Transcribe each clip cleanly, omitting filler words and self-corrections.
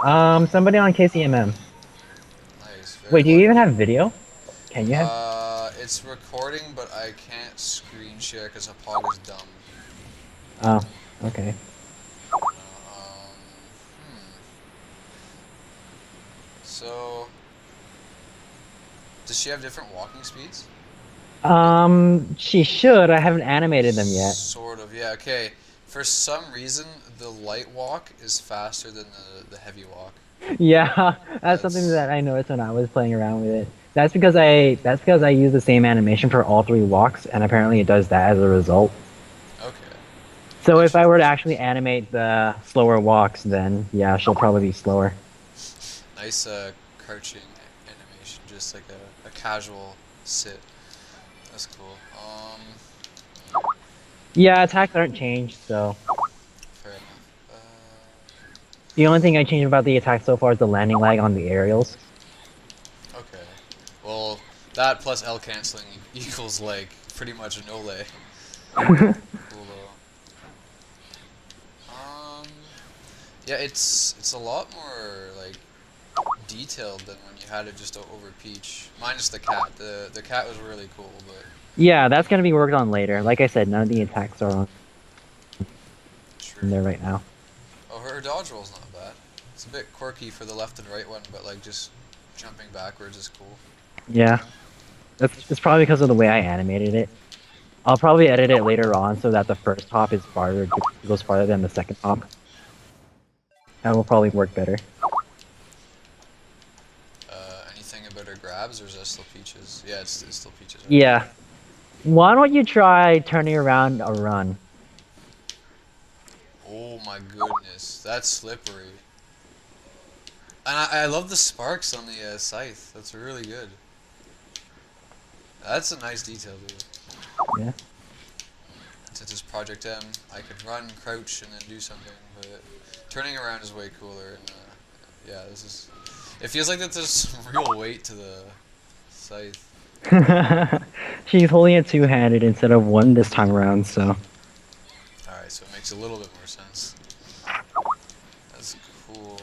Somebody on KCMM. Nice, very Wait, do you even lucky. have video? Can you have? It's recording, but I can't screen share because a pog is dumb. Oh, okay. You know, So, does she have different walking speeds? She should. I haven't animated them yet. Sort of, yeah, okay. For some reason, the light walk is faster than the heavy walk. Yeah, that's something That's that I noticed when I was playing around with it. That's because I use the same animation for all three walks, and apparently it does that as a result. okay. So if I were to Interesting. actually animate the slower walks, then yeah, she'll probably be slower. Nice crouching animation, just like a casual sit. That's cool. Yeah, attacks aren't changed, so Fair enough. the only thing I changed about the attack so far is the landing lag on the aerials. Okay. Well, that plus L canceling equals like pretty much a no lay. Cool though. Yeah, it's a lot more like detailed than when you had it just over Peach. Minus the cat. The cat was really cool, but Yeah, that's gonna be worked on later. Like I said, none of the attacks are on true. there right now. Oh, her dodge roll's not bad. It's a bit quirky for the left and right one, but like just jumping backwards is cool. Yeah, that's it's probably because of the way I animated it. I'll probably edit it later on so that the first hop is farther goes farther than the second hop. That will probably work better. Anything about her grabs, or is that still Peaches? Yeah, it's still Peaches, right? Yeah. Why don't you try turning around a run? Oh my goodness, that's slippery. And I love the sparks on the scythe. That's really good. That's a nice detail, dude. Yeah. Since it's Project M, I could run, crouch, and then do something, but turning around is way cooler. And yeah, this is. It feels like that there's some real weight to the scythe. She's holding it two-handed instead of one this time around, so All right, so it makes a little bit more sense. That's cool.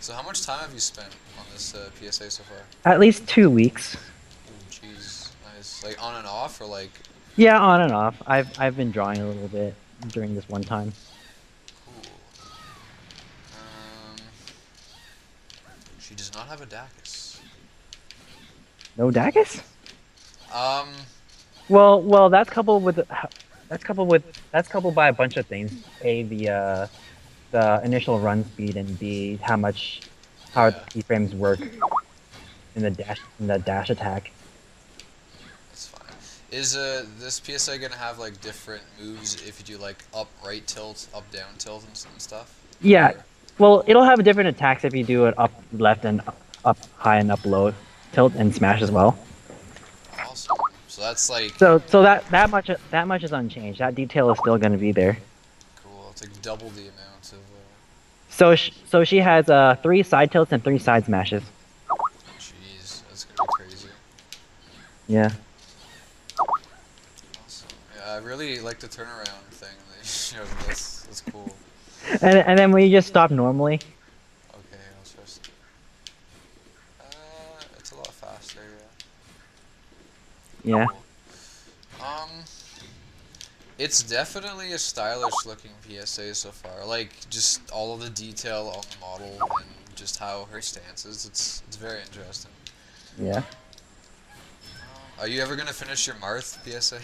So how much time have you spent on this PSA so far? at least 2 weeks. Ooh, jeez, nice. Like on and off, or like Yeah, on and off. I've been drawing a little bit during this one time. cool. Um, she does not have a Dacus. No Dacus? Um, Well, that's coupled by a bunch of things. A, the initial run speed, and B, how the yeah, keyframes work in the dash attack. that's fine. Is this PSA gonna have like different moves if you do like up right tilt, up down tilt, and stuff? Yeah. Or Well, it'll have different attacks if you do it up left and up high and up low tilt and smash as well. awesome. So that's like So that much is unchanged. That detail is still going to be there. cool. It's like double the amount of. So she has three side tilts and three side smashes. Jeez, that's gonna be crazy. Yeah. Awesome. Yeah, I really like the turnaround thing that you showed me. That's cool. And then when you just stop normally. Okay, I'll just. It's a lot faster. Yeah. Yeah. Cool. Um, it's definitely a stylish looking PSA so far. Like just all of the detail on the model and just how her stance is. It's very interesting. Yeah. Are you ever gonna finish your Marth PSA?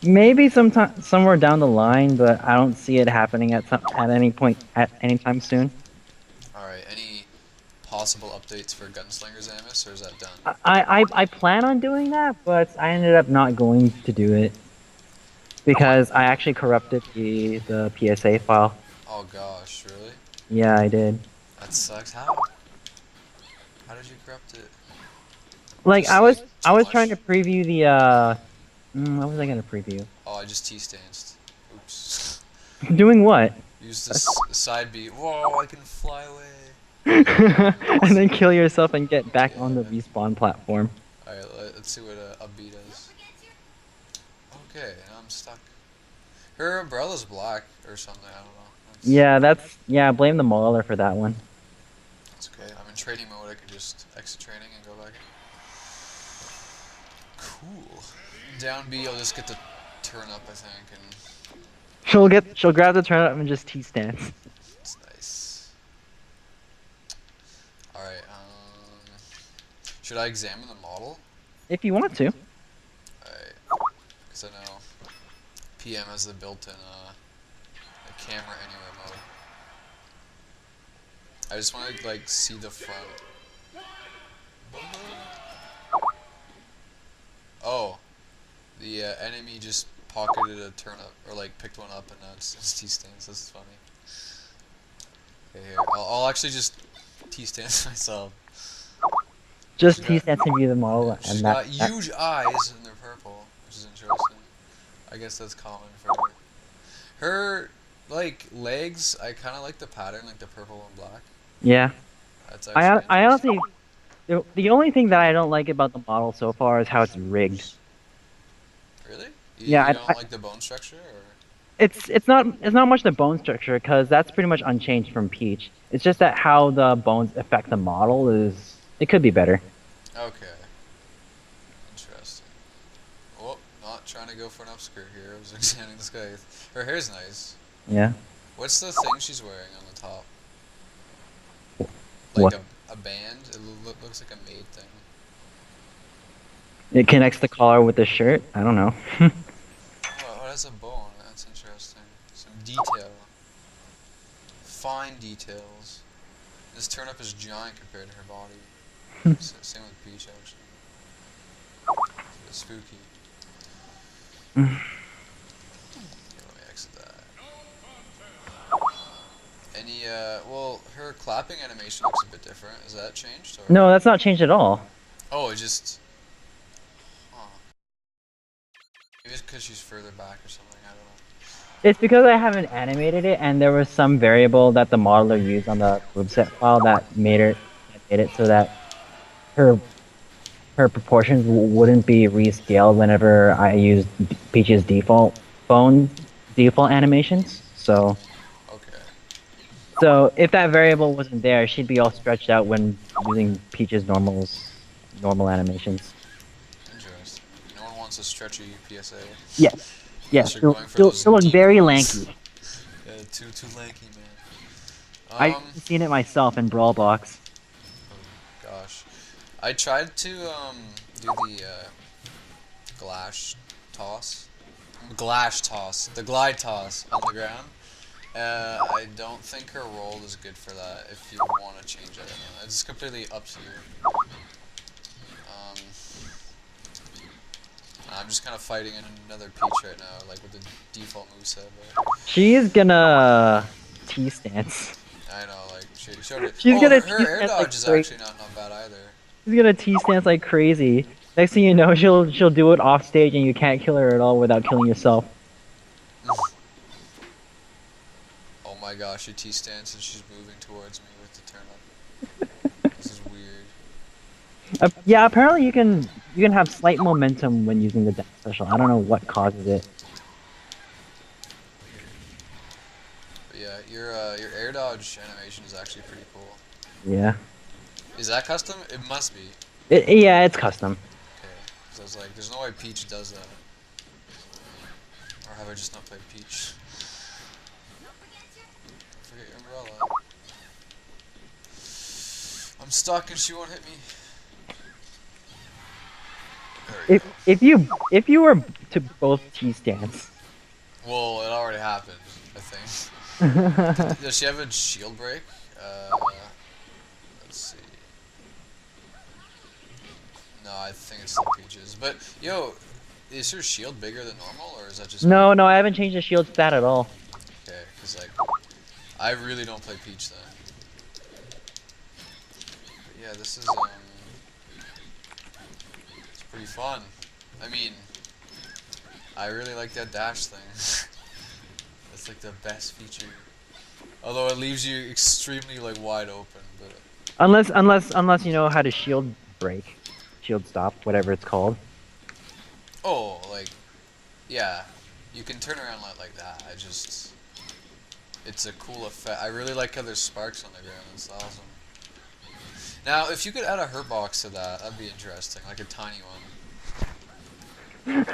Maybe sometime somewhere down the line, but I don't see it happening at any point at any time soon. All right. Any possible updates for Gunslinger's Amos, or is that done? I plan on doing that, but I ended up not going to do it because I actually corrupted the PSA file. Oh gosh, really? Yeah, I did. That sucks. How? How did you corrupt it? Like Just like I too was trying much? to preview the what was I gonna preview? Oh, I just T-stanced. Oops. Doing what? Use this side beat. Whoa, I can fly away. And then kill yourself and get back on the Yeah. respawn platform. Alright, let's see what a B does. Okay, now I'm stuck. Her umbrella's black or something, I don't know. Yeah, blame the mauler for that one. training mode, I could just exit training and go back in. Cool. Down B, I'll just get the turn up, I think, and She'll grab the turnip and just T-stance. it's nice. Alright, should I examine the model? If you want to. Alright, because I know PM has the built-in camera anywhere mode. I just want to like see the front. Oh, the enemy just pocketed a turnip, or like picked one up, and now it's T-stance. This is funny. Okay, here, I'll actually just T-stance myself. Just T-stance and view the model, She's and got huge eyes, and they're purple, which is interesting. I guess that's common for her. Her like legs, I kind of like the pattern, like the purple and black. yeah. That's I actually honestly, the only thing that I don't like about the model so far is how it's rigged. Really? Yeah, You don't like the bone structure, or? It's not much the bone structure, because that's pretty much unchanged from Peach. It's just that how the bones affect the model it could be better. Okay. Interesting. Oh, not trying to go for an upskirt here. I was examining this guy. Her hair's nice. Yeah. What's the thing she's wearing on the top? What? Like a band? It looks like a maid thing. It connects the collar with the shirt. I don't know. Oh, that's a bone. That's interesting. Some detail. Fine details. This turnip is giant compared to her body. Same with Peach, actually. It's spooky. Okay, let me exit that. Any, well, her clapping animation looks a bit different. Is that changed? Or? No, that's not changed at all. Oh, it just... Huh. Maybe it's because she's further back or something, I don't know. It's because I haven't animated it, and there was some variable that the modeler used on the moveset file that made it so that her proportions wouldn't be rescaled whenever I used Peach's default animations. So if that variable wasn't there, she'd be all stretched out when using Peach's normal animations. Interesting. No one wants a stretchy PSA. Yes. Yes. You're going for She'll look very lanky. Yeah, too lanky, man. I've seen it myself in Brawl Box. Oh, gosh. I tried to do the the glide toss on the ground. I don't think her roll is good for that. If you want to change it, it's completely up to you. I'm just kind of fighting in another Peach right now, like with the default moveset. She's gonna T-stance. I know, like she showed it. She's gonna her air dodge is actually not bad either. She's gonna T-stance like crazy. Next thing you know, she'll do it off stage, and you can't kill her at all without killing yourself. Oh my gosh, she T-stance and she's moving towards me with the turn up. This is weird. Yeah, apparently you can have slight momentum when using the dash special. I don't know what causes it. But yeah, your air dodge animation is actually pretty cool. Yeah. Is that custom? It must be. Yeah, it's custom. Okay, because I was like, there's no way Peach does that. Or have I just not played Peach? Forget your umbrella. I'm stuck and she won't hit me. If you were to both T-stance. Well, it already happened, I think. Does she have a shield break? Let's see. No, I think it's still Peaches. But, yo, is her shield bigger than normal, or is that just... No, I haven't changed the shield stat at all. Okay, because, like, I really don't play Peach then. But yeah, this is, it's pretty fun. I mean, I really like that dash thing. That's like the best feature. Although it leaves you extremely like wide open, but Unless you know how to shield break, shield stop, whatever it's called. oh, like yeah, you can turn around like that. It's a cool effect. I really like how there's sparks on the ground. It's awesome. Now, if you could add a hurt box to that, that'd be interesting, like a tiny one.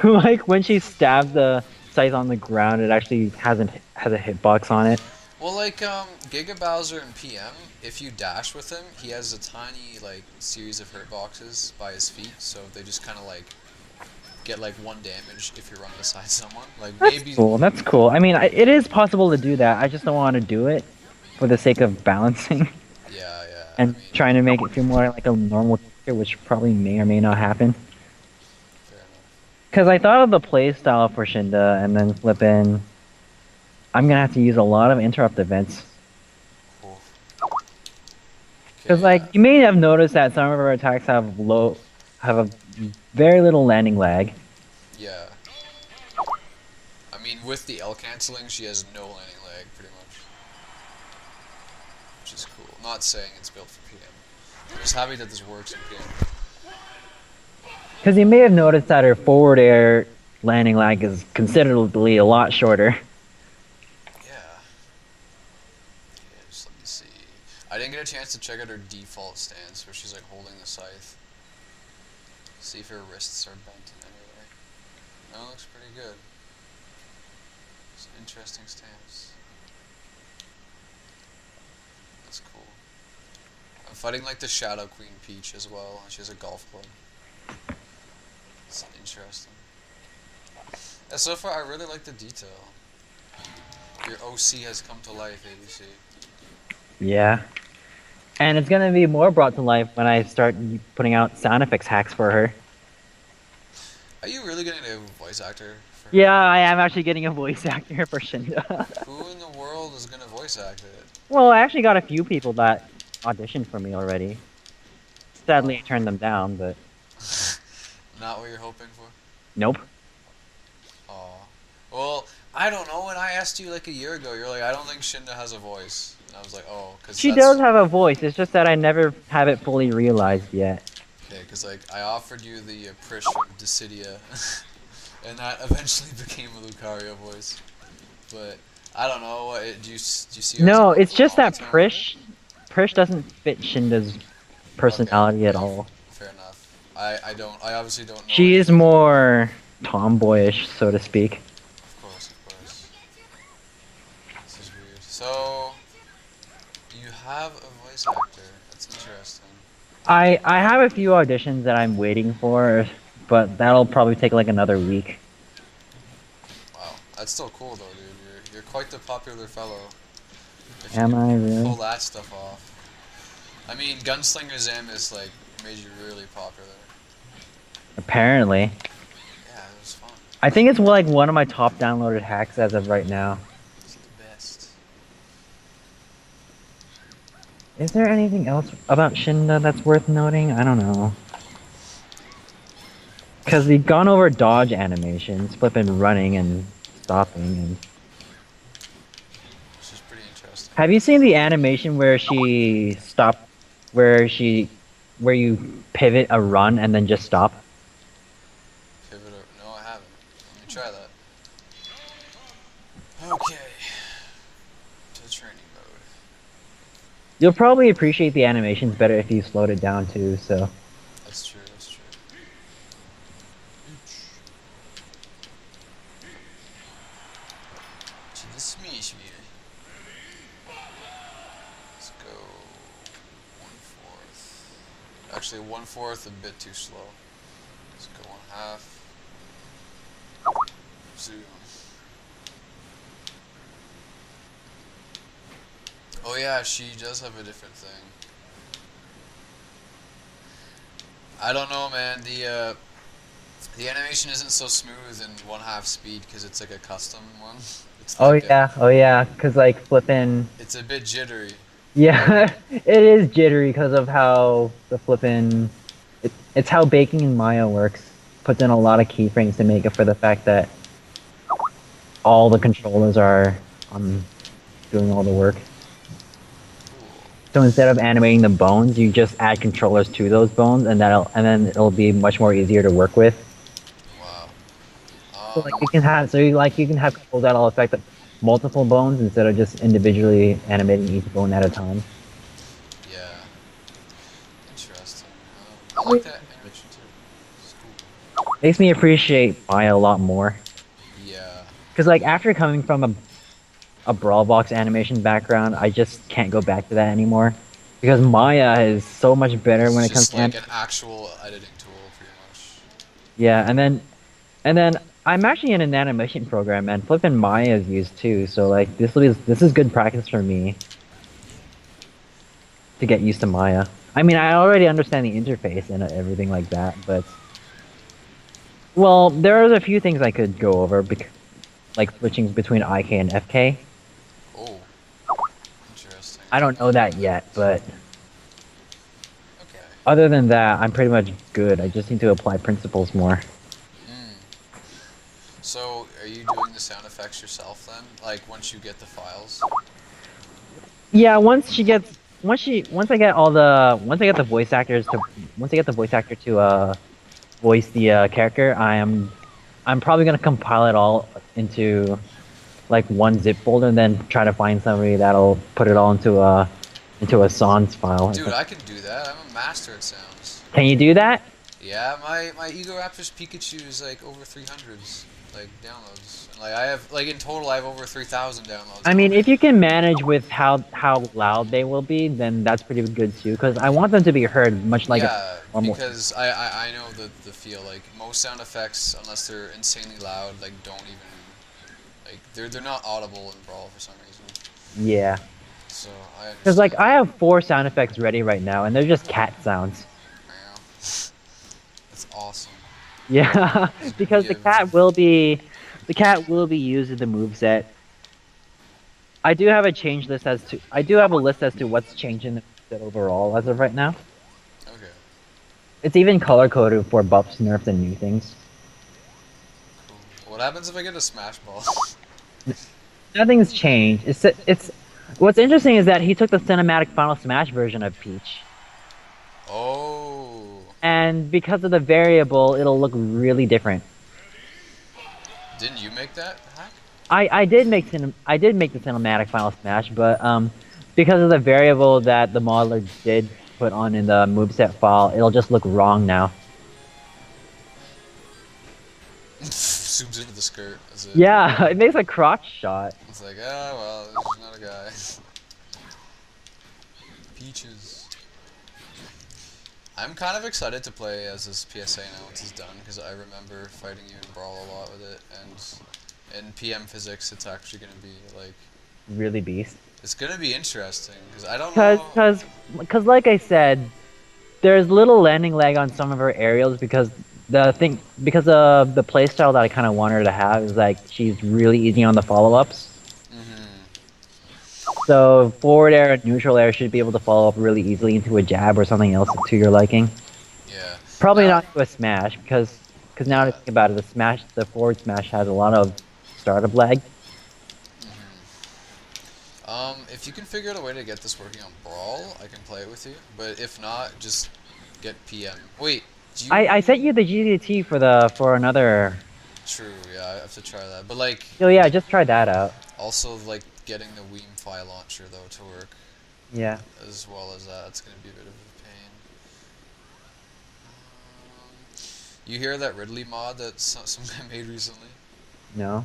Like when she stabs the scythe on the ground, it actually has a hitbox on it. Well, like Giga Bowser in PM, if you dash with him, he has a tiny like series of hurt boxes by his feet, so they just kind of like get like 1 damage if you run beside someone. Like That's maybe, cool. That's cool. I mean, it is possible to do that. I just don't want to do it for the sake of balancing yeah, yeah. I and mean, trying to make it feel more like a normal character, which probably may or may not happen. fair enough. Because I thought of the playstyle for Shinda and then flipping. I'm gonna have to use a lot of interrupt events. Cool. Because Okay, like yeah. you may have noticed that some of our attacks have a very little landing lag. Yeah. I mean, with the L canceling, she has no landing lag, pretty much. Which is cool. Not saying it's built for PM. I'm just happy that this works in PM. Because you may have noticed that her forward air landing lag is considerably a lot shorter. Yeah. Okay, just let me see. I didn't get a chance to check out her default stance, where she's like holding the scythe. See if her wrists are bent in any way. No, it looks pretty good. It's an interesting stance. That's cool. I'm fighting like the Shadow Queen Peach as well, and she has a golf club. It's interesting. Yeah, so far I really like the detail. Your OC has come to life, ABC. Yeah. And it's gonna be more brought to life when I start putting out sound effects hacks for her. Are you really getting a voice actor for Yeah, her? I am actually getting a voice actor for Shinda. Who in the world is gonna voice act it? Well, I actually got a few people that auditioned for me already. Sadly, I Wow. turned them down, but Not what you're hoping for? nope. Aw. Well, I don't know. When I asked you like a year ago, you're like, I don't think Shinda has a voice. And I was like, oh, because She that's... does have a voice, it's just that I never have it fully realized yet. Okay, because like, I offered you the Prish from Dissidia, and that eventually became a Lucario voice. But, I don't know. Do you see her as No, more it's of a just that monotone? Prish doesn't fit Shinda's Okay, personality at yeah, all. fair enough. I obviously don't know She is anything. more tomboyish, so to speak. Of course, of course. This is weird. So, you have a voice actor. That's interesting. I have a few auditions that I'm waiting for, but that'll probably take like another week. Wow, that's still cool though, dude. You're quite the popular fellow. If you Am I can pull really? that stuff off. I mean, Gunslinger Zamus like made you really popular. Apparently. Yeah, it was fun. I think it's like one of my top downloaded hacks as of right now. It's the best. Is there anything else about Shinda that's worth noting? I don't know. Because we've gone over dodge animations, flipping running and stopping. And Which is pretty interesting. have you seen the animation where she stop, where she, where you pivot a run and then just stop? Pivot or no, I haven't. Let me try that. Okay. To training mode. You'll probably appreciate the animations better if you slowed it down too. So That's true, that's true. To the smash me. Let's go 1/4. Actually, 1/4 a bit too slow. Let's go 1/2. Zoom. Oh yeah, she does have a different thing. I don't know, man. The animation isn't so smooth in 1/2 speed because it's like a custom one. It's like oh yeah, because like flipping. it's a bit jittery. Yeah, it is jittery because of how the flipping. It's how baking in Maya works. Puts in a lot of keyframes to make up for the fact that all the controllers are doing all the work. So instead of animating the bones, you just add controllers to those bones, and then it'll be much more easier to work with. Wow. So like you can have controls that'll affect multiple bones instead of just individually animating each bone at a time. Yeah. I like that animation too. It's cool. Makes me appreciate Maya a lot more. Yeah. Cause like after coming from a Brawl Box animation background, I just can't go back to that anymore. Because Maya is so much better when It's it comes just to like an actual editing tool, pretty much. yeah, and then I'm actually in an animation program and flipping Maya is used too, so like this is good practice for me to get used to Maya. I mean, I already understand the interface and everything like that, but well, there's a few things I could go over, like switching between IK and FK. Oh, interesting. I don't know that yet, but Okay. other than that, I'm pretty much good. I just need to apply principles more. Mm. So, are you doing the sound effects yourself then? Like once you get the files? Yeah, once I get the voice actors to once I get the voice actor to voice the character, I'm probably gonna compile it all into like one zip folder and then try to find somebody that'll put it all into a sans file. Dude, I can do that. I'm a master at sounds. Can you do that? Yeah, my Ego Raptors Pikachu is like over 300s, like downloads. And, like I have, like in total, I have over 3,000 downloads. I mean, if you can manage with how loud they will be, then that's pretty good too. Because I want them to be heard much like a Yeah, normal. because I know the feel. Like most sound effects, unless they're insanely loud, like don't even like they're not audible in Brawl for some reason. Yeah. So I Because like understand. I have 4 sound effects ready right now, and they're just cat sounds. Yeah. That's awesome. Yeah, It's a good because give. the cat will be used in the moveset. I do have a list as to what's changing the moveset overall as of right now. Okay. It's even color coded for buffs, nerfs, and new things. Cool. What happens if I get a Smash Ball? Nothing's changed. It's what's interesting is that he took the cinematic Final Smash version of Peach, Oh. and because of the variable, it'll look really different. Didn't you make that hack? I did make the cinematic Final Smash, but because of the variable that the modeler did put on in the moveset file, it'll just look wrong now. Zooms into the skirt. That's it. Yeah, it makes a crotch shot. It's like, ah, well, there's not a guy. Peaches. I'm kind of excited to play as this PSA now once it's done, because I remember fighting you in Brawl a lot with it, and in PM Physics it's actually going to be, like, Really beast. it's going to be interesting, because I don't know... Cause like I said, there's little landing lag on some of her aerials because of the playstyle that I kind of want her to have is like she's really easy on the follow-ups. So forward air and neutral air should be able to follow up really easily into a jab or something else to your liking. Yeah. Probably Now- not into a smash because now to think about it, the forward smash has a lot of startup lag. If you can figure out a way to get this working on Brawl, I can play it with you. But if not, just get PM. Wait, do you... I sent you the GDT for another. True, yeah, I have to try that. But like, Oh yeah, just try that out. also like getting the Weem file launcher though to work, Yeah. as well as that, it's gonna be a bit of a pain. You hear that Ridley mod that some guy made recently? No.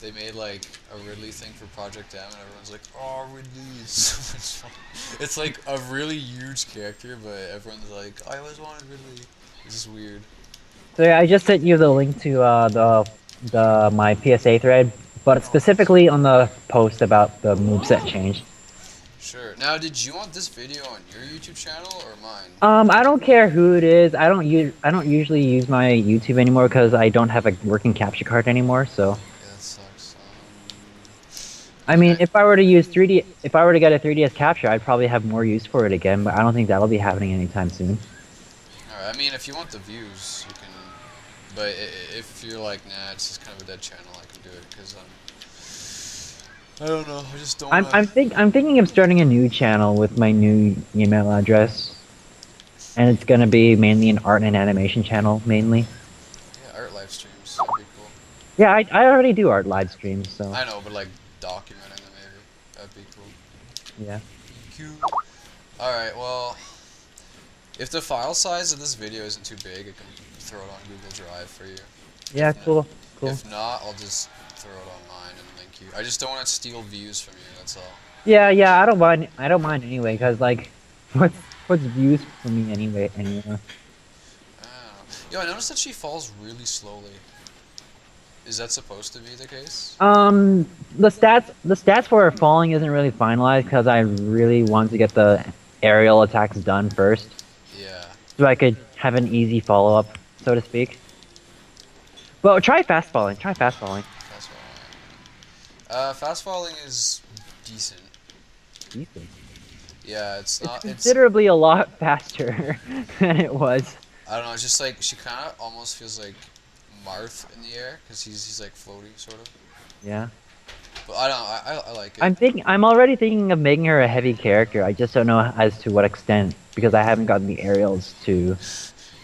They made like a Ridley thing for Project M, and everyone's like, "Oh, Ridley is so much fun." It's like a really huge character, but everyone's like, "I always wanted Ridley." This is weird. So yeah, I just sent you the link to my PSA thread, but specifically on the post about the moveset change. Sure. Now, did you want this video on your YouTube channel or mine? I don't care who it is. I don't usually use my YouTube anymore because I don't have a working capture card anymore. So, Yeah, that sucks. I mean, if I were to get a 3DS capture, I'd probably have more use for it again. But I don't think that'll be happening anytime soon. Alright, I mean, if you want the views, you can. But if you're like, nah, it's just kind of a dead channel, I can do it because I don't know. I just don't. I'm thinking of starting a new channel with my new email address, and it's gonna be mainly an art and animation channel mainly. Yeah, art live streams would be cool. Yeah, I already do art live streams, so I know, but like documenting them maybe that'd be cool. yeah. Cute. All right, well, If the file size of this video isn't too big, I can throw it on Google Drive for you. Yeah, If not, cool, cool. if not, I'll just throw it on mine and link you. I just don't want to steal views from you. That's all. Yeah, yeah, I don't mind. I don't mind anyway, cause like, what's views for me anyway? Anyway. Yo, I noticed that she falls really slowly. Is that supposed to be the case? The stats for her falling isn't really finalized because I really want to get the aerial attacks done first, Yeah. so I could have an easy follow up, so to speak. Well, try fast falling. Try fast falling. Fast falling. Fast falling is decent. Decent. Yeah, it's It's not. It's considerably a lot faster than it was. I don't know. It's just like she kind of almost feels like Marth in the air because he's like floaty sort of. Yeah. But I don't know. I like it. I'm already thinking of making her a heavy character. I just don't know as to what extent because I haven't gotten the aerials to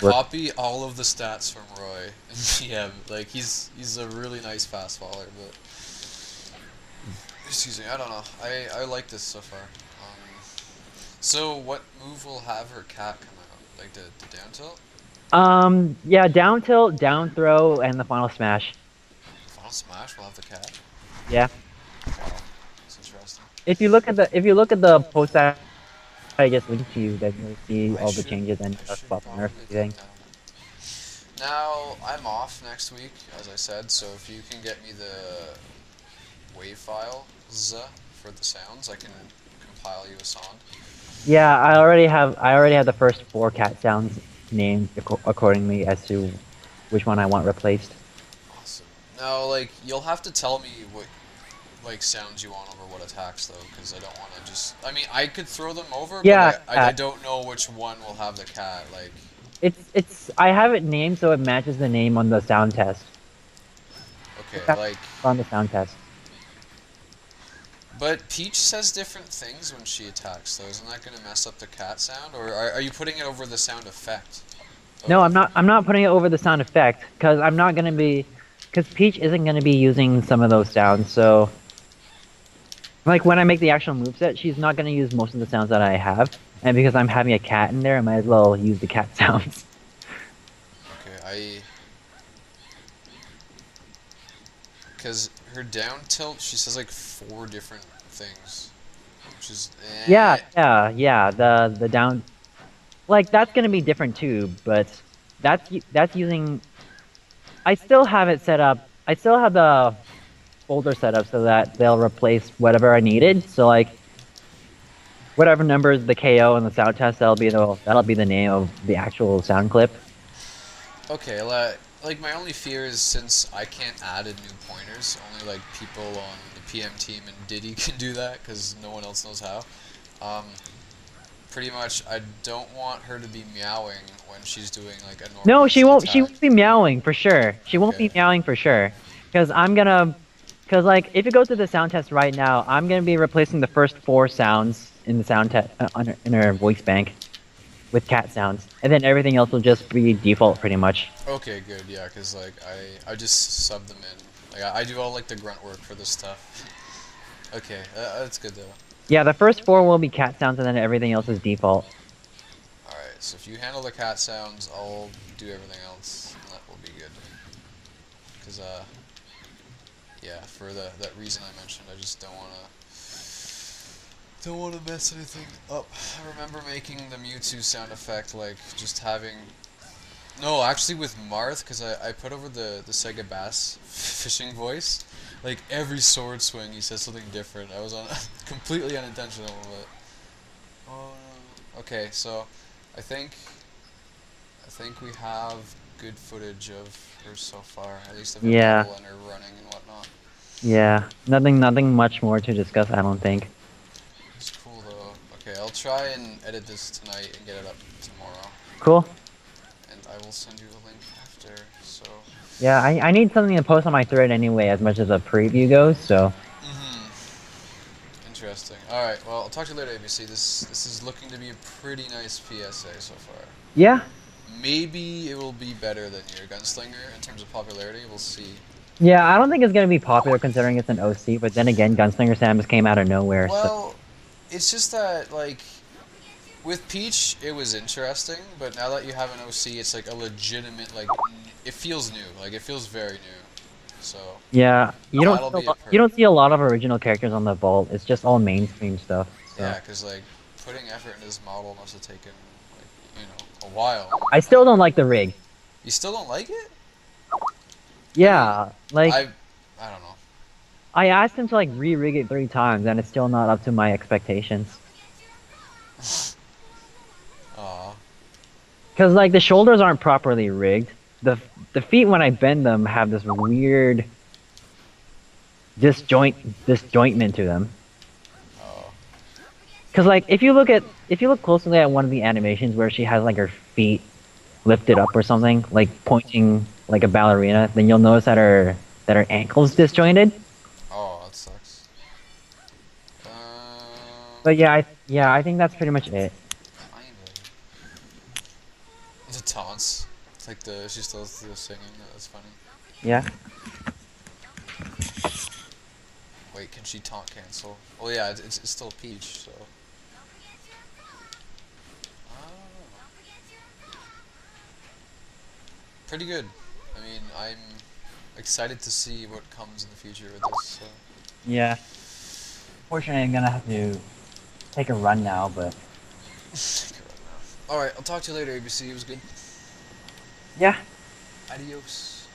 work. Copy all of the stats from Roy and PM. Like he's a really nice fast faller, but excuse me, I don't know. I like this so far. So what move will have her cat come out? Like the down tilt? Yeah, down tilt, down throw, and the final smash. Final smash will have the cat. Yeah. Wow, that's interesting. If you look at the post that I just linked to you, then you'll see all the changes and I should stuff and probably everything. click down. Now I'm off next week, as I said. So if you can get me the wave files for the sounds, I can compile you a song. Yeah, I already have the first 4 cat sounds named accordingly as to which one I want replaced. Awesome. Now, like, you'll have to tell me what, like, sounds you want over what attacks, though, because I don't want to just... I mean, I could throw them over, Yeah, but I don't know which one will have the cat, like... I have it named so it matches the name on the sound test. Okay, like... On the sound test. But Peach says different things when she attacks, though. Isn't that going to mess up the cat sound? Or are you putting it over the sound effect? No, I'm not putting it over the sound effect, because I'm not gonna be... Because Peach isn't gonna be using some of those sounds, so... Like, when I make the actual moveset, she's not gonna use most of the sounds that I have. And because I'm having a cat in there, I might as well use the cat sounds. Okay, Because her down tilt, she says like 4 different things. Which is... Yeah, the down... Like, that's gonna be different too, but... That's using... I still have it set up... I still have the folder set up so that they'll replace whatever I needed, so like... Whatever numbers the KO and the sound test, that'll be the name of the actual sound clip. Okay, like my only fear is since I can't add in new pointers, only like people on the PM team and Diddy can do that because no one else knows how. Pretty much, I don't want her to be meowing when she's doing like a normal. No, she won't. attack. She won't be meowing for sure. She won't be meowing for sure, because like if you go to the sound test right now, I'm gonna be replacing the first 4 sounds in the sound test in her voice bank with cat sounds, and then everything else will just be default pretty much. Okay, good, yeah, because like I just sub them in. Like I do all like the grunt work for this stuff. Okay, that's good though. Yeah, the first 4 will be cat sounds, and then everything else is default. Alright, so if you handle the cat sounds, I'll do everything else, and that will be good. Because, yeah, for that reason I mentioned, I just don't want to mess anything up. I remember making the Mewtwo sound effect, like, just having... No, actually with Marth, because I put over the Sega Bass fishing voice. Like, every sword swing, he says something different. I was on completely unintentional, but... Oh, no. Okay, so, I think we have good footage of her so far. At least of her level and her running and whatnot. Yeah, nothing much more to discuss, I don't think. It's cool, though. Okay, I'll try and edit this tonight and get it up tomorrow. Cool. And I will send you a link after, so... Yeah, I need something to post on my thread anyway, as much as a preview goes, so... Interesting. Alright, well, I'll talk to you later, ABC. This is looking to be a pretty nice PSA so far. Yeah. Maybe it will be better than your Gunslinger in terms of popularity, we'll see. Yeah, I don't think it's gonna be popular considering it's an OC, but then again, Gunslinger Samus came out of nowhere, well, it's just that, like... With Peach, it was interesting, but now that you have an OC, it's like a legitimate, like, it feels new. Like, it feels very new. So, Yeah, that'll be a you perk. don't see a lot of original characters on the vault. It's just all mainstream stuff. So Yeah, because, like, putting effort into this model must have taken, like, a while. I still don't like the rig. You still don't like it? I mean, Yeah, like I don't know. I asked him to like re-rig it 3 times, and it's still not up to my expectations. Aw. Cause like the shoulders aren't properly rigged. The feet when I bend them have this weird disjointment to them. Oh. Cause like if you look closely at one of the animations where she has like her feet lifted up or something, like pointing like a ballerina, then you'll notice that her ankle's disjointed. Oh, that sucks. But yeah, I think that's pretty much it. Kind of. The taunts. It's like she's still singing. That's funny. Yeah. Wait, can she taunt cancel? Well, yeah, it's still Peach, so. Oh. Pretty good. I mean, I'm excited to see what comes in the future with this. So. Yeah. Fortunately, I'm gonna have to take a run now, but Alright, I'll talk to you later, ABC. It was good. yeah. Adios.